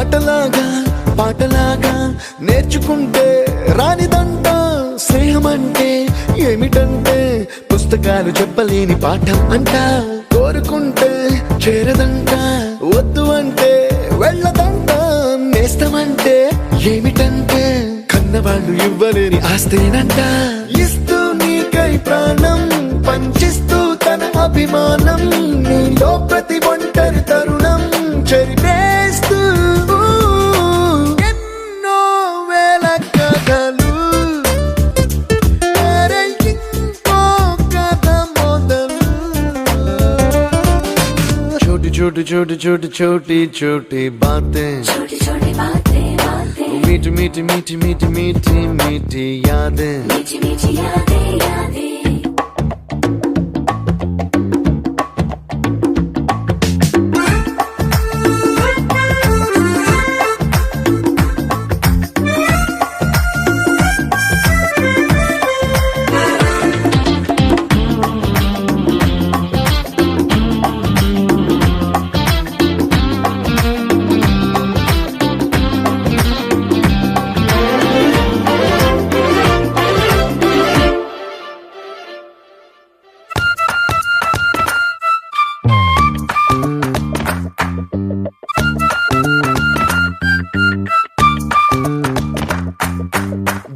ఆటలాగా పాటలాగా నేర్చుకుంటే రానిదంట స్నేహం అంటే ఏమిటంటే పుస్తకాలు చెప్పలేని పాఠం అంట కోరుకుంటే చేరదంట వద్దు అంటే వెళ్ళదంట నేస్తమంటే ఏమిటంటే కన్నవాళ్ళు ఇవ్వలేని ఆస్తేనంట ఇస్తూ నీకై ప్రాణం పంచిస్తూ తన అభిమానం నీలో ప్రతి ఒంటరి తరుణం చెరిపేస్తూ ఎన్నో వేల కథలు అరే ఇంకో కథ మొదలు छोटी छोटी छोटी छोटी छोटी बातें छोटी छोटी बातें बातें मीठी मीठी मीठी मीठी मीठी मीठी यादें मीठी मीठी यादें यादें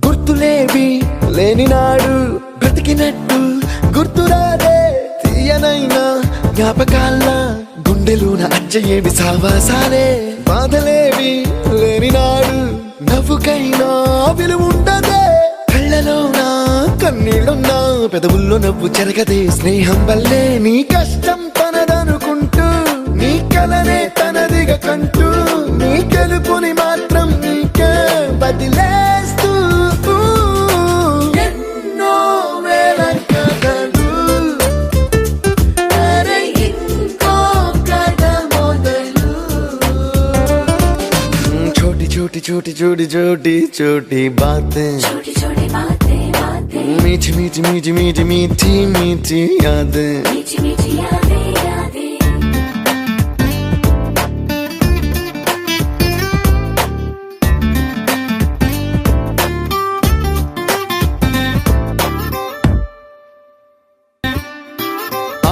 గుర్తులేవి లేని నాడు బ్రతికినట్టు గుర్తురాదే తీయనైనా జ్ఞాపకాల గుండెలోన అచ్చయేవి సావాసాలే బాధలేవి లేని నాడు నవ్వుకైనా విలువుండదే కళ్ళలోన కన్నీళ్ళున్నా పెదవుల్లో నవ్వు చెరగదే స్నేహం వల్లే నీ కష్టం తనదనుకుంటూ నీ కలనే తనదిగా కంటూ నీ గెలుపుని మాత్రం నీకే బదిలేస్తూ ఎన్నో వేల కథలు అరే ఇంకో కథ మొదలు छोटी छोटी छोटी छोटी छोटी छोटी बातें छोटी छोटी बातें बातें मीठी मीठी मीठी मीठी मीठी मीठी यादें मीठी मीठी यादें यादें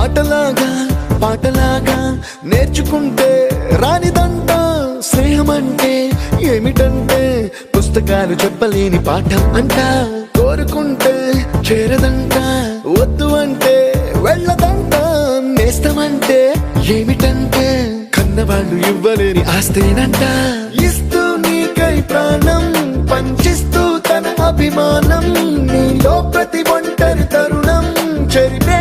ఆటలాగా పాటలాగా నేర్చుకుంటే రానిదంట స్నేహం అంటే ఏమిటంటే పుస్తకాలు చెప్పలేని పాఠం అంట కోరుకుంటే చేరదంట వద్దు అంటే వెళ్ళదంట నేస్తమంటే ఏమిటంటే కన్నవాళ్ళు ఇవ్వలేని ఆస్తేనంట ఇస్తూ నీకై ప్రాణం పంచిస్తూ తన అభిమానం నీలో ప్రతి ఒంటరి తరుణం చెరిపే